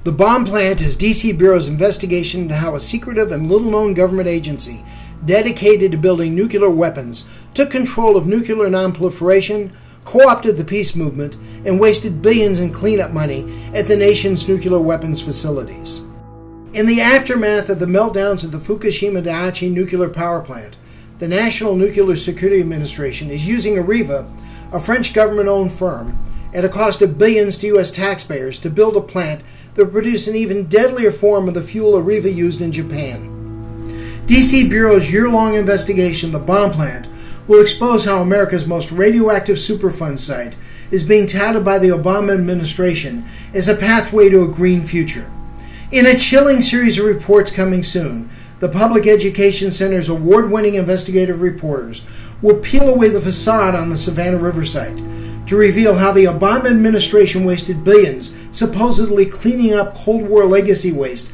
The bomb plant is D.C. Bureau's investigation into how a secretive and little-known government agency dedicated to building nuclear weapons took control of nuclear nonproliferation, co-opted the peace movement, and wasted billions in cleanup money at the nation's nuclear weapons facilities. In the aftermath of the meltdowns at the Fukushima Daiichi nuclear power plant, the National Nuclear Security Administration is using Areva, a French government-owned firm, at a cost of billions to U.S. taxpayers to build a plant that will produce an even deadlier form of the fuel Areva used in Japan. D.C. Bureau's year-long investigation of the bomb plant will expose how America's most radioactive Superfund site is being touted by the Obama administration as a pathway to a green future. In a chilling series of reports coming soon, the Public Education Center's award-winning investigative reporters will peel away the facade on the Savannah River Site to reveal how the Obama administration wasted billions supposedly cleaning up Cold War legacy waste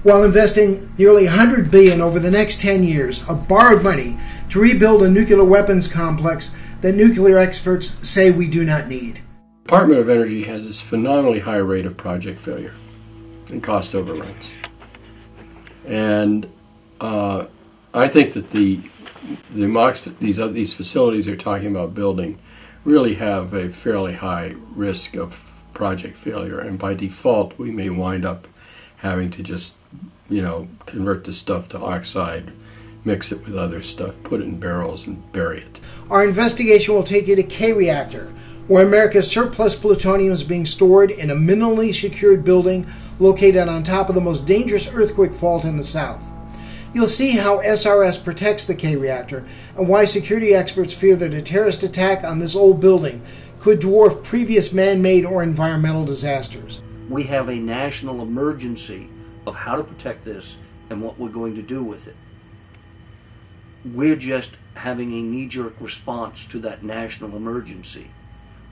while investing nearly $100 billion over the next 10 years of borrowed money to rebuild a nuclear weapons complex that nuclear experts say we do not need. The Department of Energy has this phenomenally high rate of project failure and cost overruns. And I think that these facilities they're talking about building really have a fairly high risk of project failure, and by default we may wind up having to just, convert the stuff to oxide, mix it with other stuff, put it in barrels and bury it. Our investigation will take you to K-Reactor, where America's surplus plutonium is being stored in a minimally secured building located on top of the most dangerous earthquake fault in the South. You'll see how SRS protects the K-Reactor and why security experts fear that a terrorist attack on this old building could dwarf previous man-made or environmental disasters. We have a national emergency of how to protect this and what we're going to do with it. We're just having a knee-jerk response to that national emergency.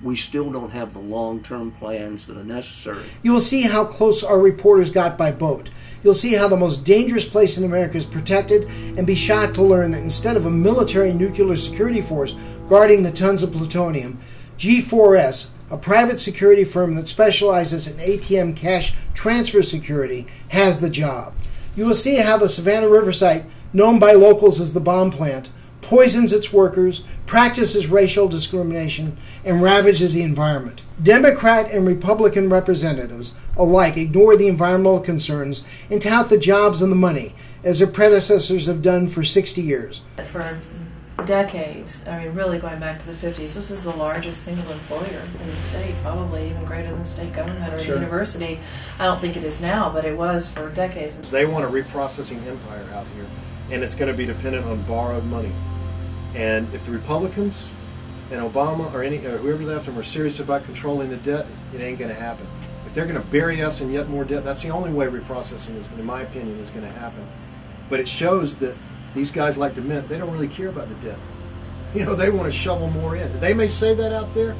We still don't have the long-term plans that are necessary. You will see how close our reporters got by boat. You'll see how the most dangerous place in America is protected, and be shocked to learn that instead of a military nuclear security force guarding the tons of plutonium, G4S, a private security firm that specializes in ATM cash transfer security, has the job. You will see how the Savannah River Site, known by locals as the bomb plant, poisons its workers, practices racial discrimination, and ravages the environment. Democrat and Republican representatives alike ignore the environmental concerns and tout the jobs and the money, as their predecessors have done for 60 years. For decades, really going back to the 50s, this is the largest single employer in the state, probably even greater than the state government or the university. I don't think it is now, but it was for decades. They want a reprocessing empire out here, and it's going to be dependent on borrowed money. And if the Republicans and Obama or whoever's after them are serious about controlling the debt, it ain't going to happen. If they're going to bury us in yet more debt, that's the only way reprocessing is, in my opinion, is going to happen. But it shows that these guys like to mint, they don't really care about the debt. They want to shovel more in. They may say that out there,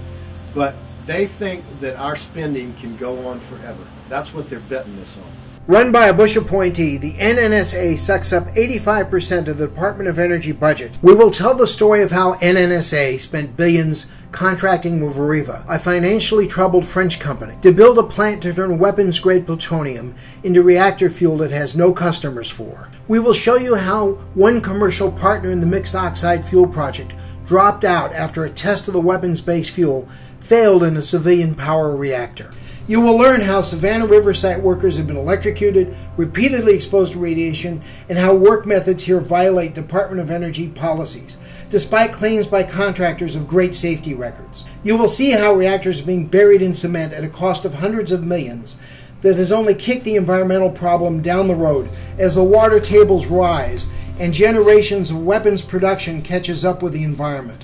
but they think that our spending can go on forever. That's what they're betting this on. Run by a Bush appointee, the NNSA sucks up 85% of the Department of Energy budget. We will tell the story of how NNSA spent billions contracting with Areva, a financially troubled French company, to build a plant to turn weapons-grade plutonium into reactor fuel it has no customers for. We will show you how one commercial partner in the mixed oxide fuel project dropped out after a test of the weapons-based fuel failed in a civilian power reactor. You will learn how Savannah River Site workers have been electrocuted, repeatedly exposed to radiation, and how work methods here violate Department of Energy policies, despite claims by contractors of great safety records. You will see how reactors are being buried in cement at a cost of hundreds of millions that has only kicked the environmental problem down the road as the water tables rise and generations of weapons production catches up with the environment.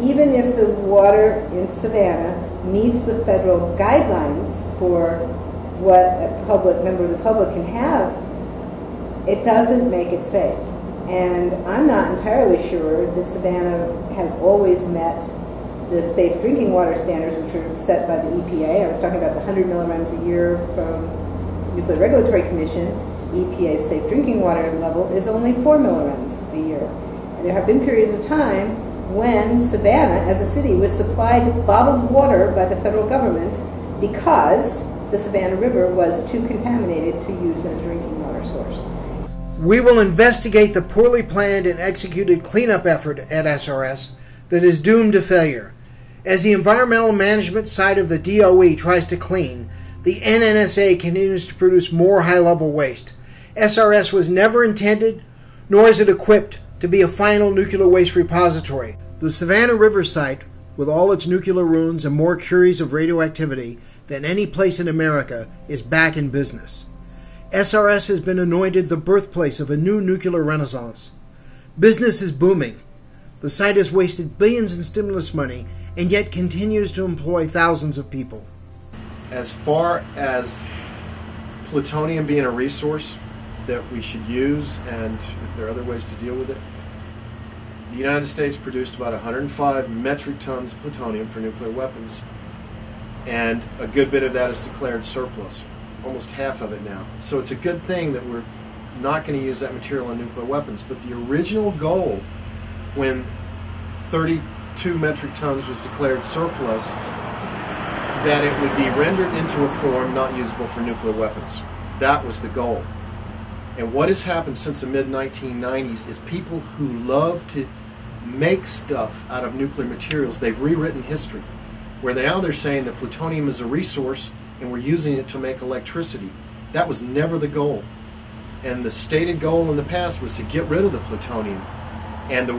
Even if the water in Savannah meets the federal guidelines for what a member of the public can have, it doesn't make it safe. And I'm not entirely sure that Savannah has always met the safe drinking water standards which are set by the EPA. I was talking about the 100 milligrams a year from Nuclear Regulatory Commission. EPA's safe drinking water level is only 4 milligrams a year. And there have been periods of time when Savannah, as a city, was supplied bottled water by the federal government because the Savannah River was too contaminated to use as a drinking water source. We will investigate the poorly planned and executed cleanup effort at SRS that is doomed to failure. As the environmental management side of the DOE tries to clean, the NNSA continues to produce more high-level waste. SRS was never intended, nor is it equipped, to be a final nuclear waste repository. The Savannah River Site, with all its nuclear ruins and more curies of radioactivity than any place in America, is back in business. SRS has been anointed the birthplace of a new nuclear renaissance. Business is booming. The site has wasted billions in stimulus money and yet continues to employ thousands of people. As far as plutonium being a resource that we should use, and if there are other ways to deal with it, the United States produced about 105 metric tons of plutonium for nuclear weapons, and a good bit of that is declared surplus, almost half of it now. So it's a good thing that we're not going to use that material in nuclear weapons. But the original goal, when 32 metric tons was declared surplus, that it would be rendered into a form not usable for nuclear weapons. That was the goal. And what has happened since the mid-1990s is people who love to make stuff out of nuclear materials, they've rewritten history, where now they're saying that plutonium is a resource and we're using it to make electricity. That was never the goal. And the stated goal in the past was to get rid of the plutonium. And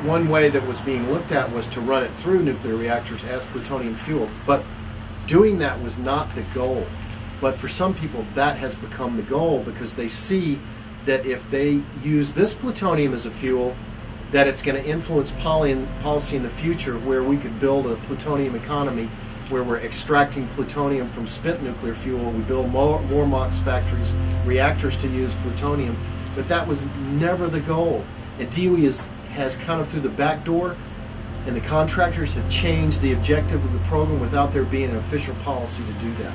one way that was being looked at was to run it through nuclear reactors as plutonium fuel. But doing that was not the goal. But for some people, that has become the goal, because they see that if they use this plutonium as a fuel, that it's going to influence policy in the future, where we could build a plutonium economy where we're extracting plutonium from spent nuclear fuel. We build more MOX factories, reactors to use plutonium. But that was never the goal. And DOE has kind of through the back door, and the contractors have changed the objective of the program without there being an official policy to do that.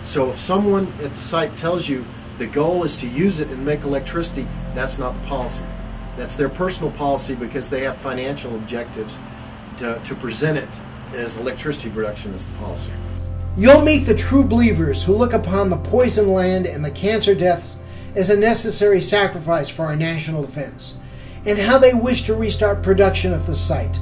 So if someone at the site tells you the goal is to use it and make electricity, that's not the policy. That's their personal policy, because they have financial objectives to present it as electricity production as the policy. You'll meet the true believers who look upon the poisoned land and the cancer deaths as a necessary sacrifice for our national defense, and how they wish to restart production at the site.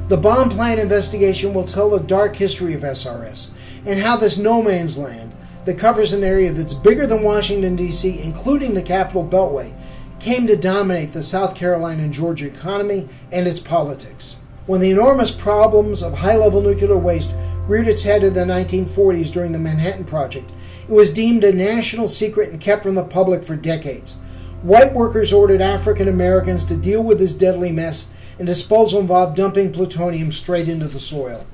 The bomb plant investigation will tell the dark history of SRS, and how this no man's land that covers an area that's bigger than Washington, D.C., including the Capital Beltway, came to dominate the South Carolina and Georgia economy and its politics. When the enormous problems of high-level nuclear waste reared its head in the 1940s during the Manhattan Project, it was deemed a national secret and kept from the public for decades. White workers ordered African Americans to deal with this deadly mess, and disposal involved dumping plutonium straight into the soil.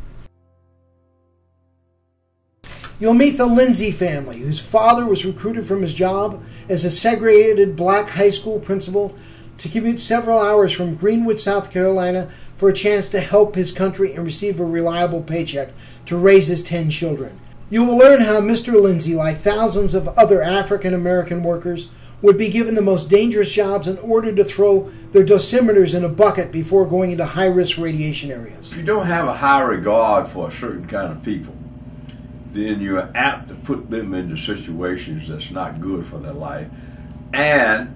You'll meet the Lindsay family, whose father was recruited from his job as a segregated black high school principal to commute several hours from Greenwood, South Carolina, for a chance to help his country and receive a reliable paycheck to raise his 10 children. You will learn how Mr. Lindsay, like thousands of other African American workers, would be given the most dangerous jobs in order to throw their dosimeters in a bucket before going into high-risk radiation areas. If you don't have a high regard for a certain kind of people, then you're apt to put them into situations that's not good for their life. And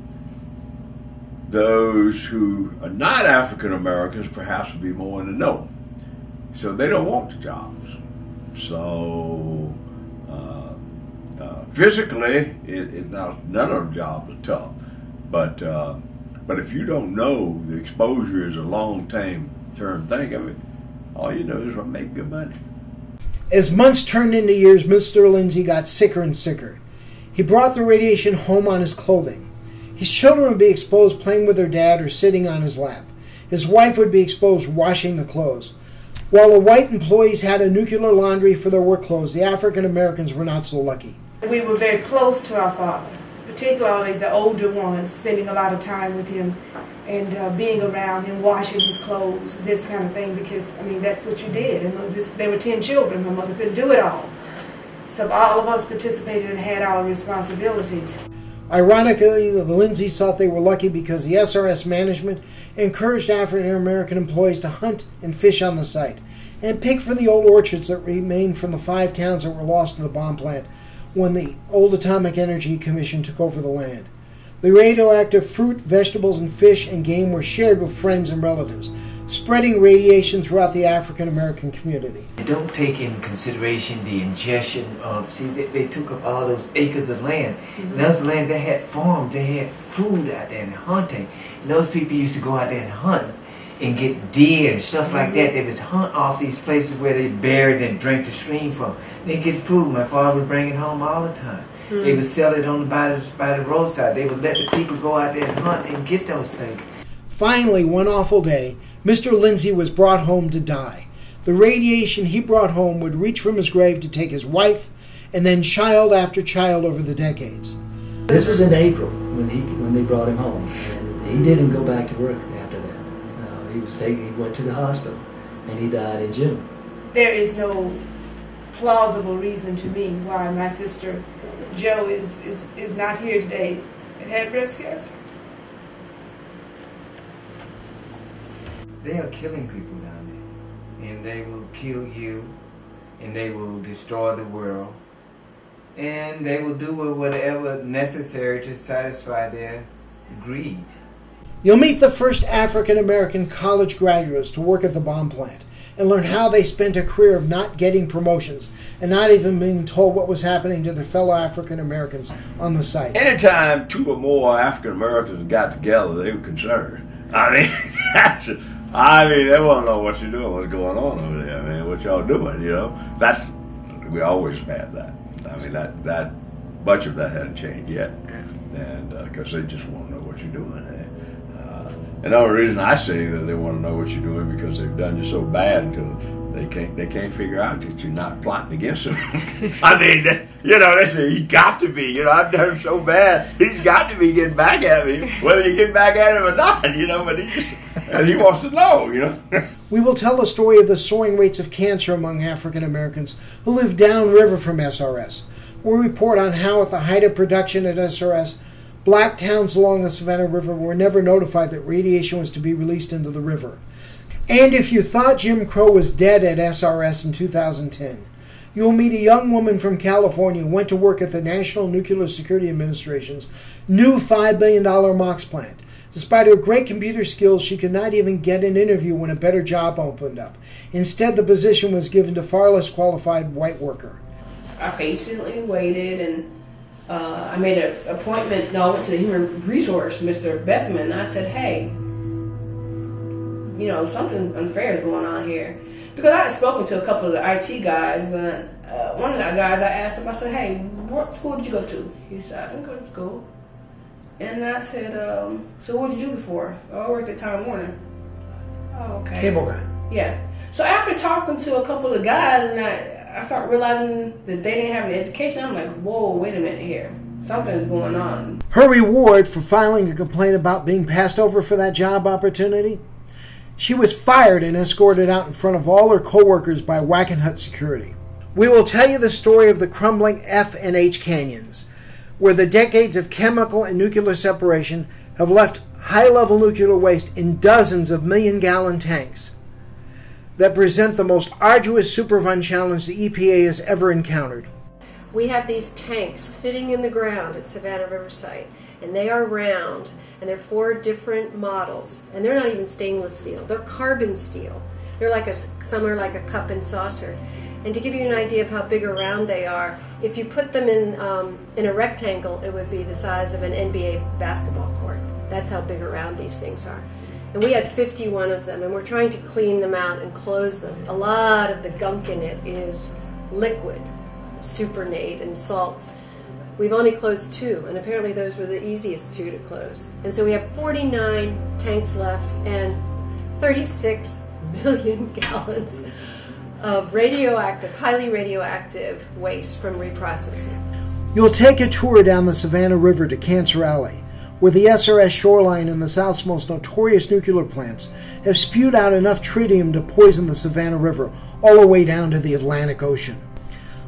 those who are not African Americans perhaps will be more in the know. So they don't want the jobs. So physically, none of the jobs are tough. But if you don't know the exposure is a long-term thing, I mean, all you know is to make good money. As months turned into years, Mr. Lindsay got sicker and sicker. He brought the radiation home on his clothing. His children would be exposed playing with their dad or sitting on his lap. His wife would be exposed washing the clothes. While the white employees had a nuclear laundry for their work clothes, the African Americans were not so lucky. We were very close to our father, particularly the older ones, spending a lot of time with him and being around him, washing his clothes, this kind of thing, because, I mean, that's what you did. And there were 10 children. My mother couldn't do it all. So all of us participated and had our responsibilities. Ironically, the Lindsays thought they were lucky because the SRS management encouraged African American employees to hunt and fish on the site. and pick from the old orchards that remained from the 5 towns that were lost to the bomb plant when the old Atomic Energy Commission took over the land. The radioactive fruit, vegetables, and fish and game were shared with friends and relatives, spreading radiation throughout the African American community. Don't take in consideration the ingestion of, see, they took up all those acres of land. And those land, they had farms, they had food out there and hunting. And those people used to go out there and hunt and get deer and stuff like that. They would hunt off these places where they buried and drank the stream from. They'd get food. My father would bring it home all the time. They would sell it by the roadside. They would let the people go out there and hunt and get those things. Finally, one awful day, Mr. Lindsay was brought home to die. The radiation he brought home would reach from his grave to take his wife and then child after child over the decades. This was in April when they brought him home, and he didn't go back to work after that. He went to the hospital, and he died in June. There is no plausible reason to me why my sister Jo is not here today and had breast cancer. They are killing people down there, and they will kill you, and they will destroy the world, and they will do whatever necessary to satisfy their greed. You'll meet the first African American college graduates to work at the bomb plant and learn how they spent a career of not getting promotions and not even being told what was happening to their fellow African Americans on the site. Anytime 2 or more African Americans got together, they were concerned. I mean, they want to know what you're doing, what's going on over there. I mean, what y'all doing, you know? We always had that. I mean, that much of that hadn't changed yet, and because they just want to know what you're doing. And the only reason I say that they want to know what you're doing because they've done you so bad until they can't figure out that you're not plotting against them. I mean, you know, they say he got to be. You know, I've done him so bad, he's got to be getting back at me, whether you get back at him or not. You know, but he wants to know. You know. We will tell the story of the soaring rates of cancer among African Americans who live downriver from SRS. We'll report on how, at the height of production at SRS, black towns along the Savannah River were never notified that radiation was to be released into the river. And if you thought Jim Crow was dead at SRS in 2010, you'll meet a young woman from California who went to work at the National Nuclear Security Administration's new $5 billion MOX plant. Despite her great computer skills, she could not even get an interview when a better job opened up. Instead, the position was given to a far less qualified white worker. I patiently waited, and I made an appointment. No, I went to the Human Resource, Mr. Bethman, and I said, hey, you know, something unfair is going on here. Because I had spoken to a couple of the IT guys, and one of the guys, I asked him, I said, hey, what school did you go to? He said, I didn't go to school. And I said, so what did you do before? Oh, I worked at Time Warner. Oh, okay. Cable guy. Yeah. So after talking to a couple of guys, and I started realizing that they didn't have any education, I'm like, whoa, wait a minute here. Something's going on. Her reward for filing a complaint about being passed over for that job opportunity? She was fired and escorted out in front of all her co-workers by Wackenhut security. We will tell you the story of the crumbling F and H canyons, where the decades of chemical and nuclear separation have left high-level nuclear waste in dozens of million-gallon tanks that present the most arduous Superfund challenge the EPA has ever encountered. We have these tanks sitting in the ground at Savannah River Site, and they are round, and they're 4 different models, and they're not even stainless steel, they're carbon steel. They're like some are like a cup and saucer. And to give you an idea of how big or round they are, if you put them in a rectangle, it would be the size of an NBA basketball court. That's how big or round these things are. And we had 51 of them, and we're trying to clean them out and close them. A lot of the gunk in it is liquid, supernate and salts. We've only closed 2, and apparently those were the easiest 2 to close. And so we have 49 tanks left and 36 million gallons of radioactive, highly radioactive waste from reprocessing. You'll take a tour down the Savannah River to Cancer Alley, where the SRS shoreline and the South's most notorious nuclear plants have spewed out enough tritium to poison the Savannah River all the way down to the Atlantic Ocean.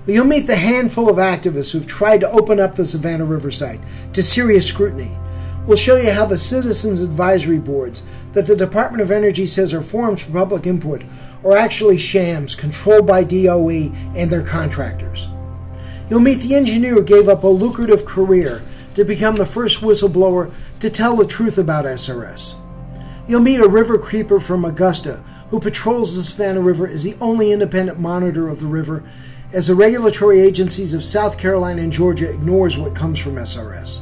You'll meet the handful of activists who've tried to open up the Savannah River Site to serious scrutiny. We'll show you how the Citizens Advisory Boards, that the Department of Energy says are forms for public input are actually shams controlled by DOE and their contractors. You'll meet the engineer who gave up a lucrative career to become the first whistleblower to tell the truth about SRS. You'll meet a river creeper from Augusta who patrols the Savannah River as the only independent monitor of the river, as the regulatory agencies of South Carolina and Georgia ignores what comes from SRS.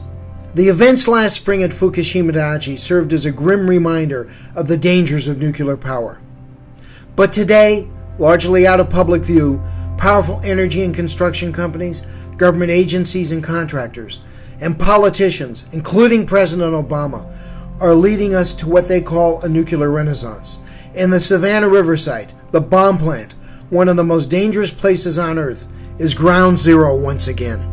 The events last spring at Fukushima Daiichi served as a grim reminder of the dangers of nuclear power. But today, largely out of public view, powerful energy and construction companies, government agencies and contractors, and politicians, including President Obama, are leading us to what they call a nuclear renaissance. And the Savannah River Site, the bomb plant, one of the most dangerous places on Earth, is ground zero once again.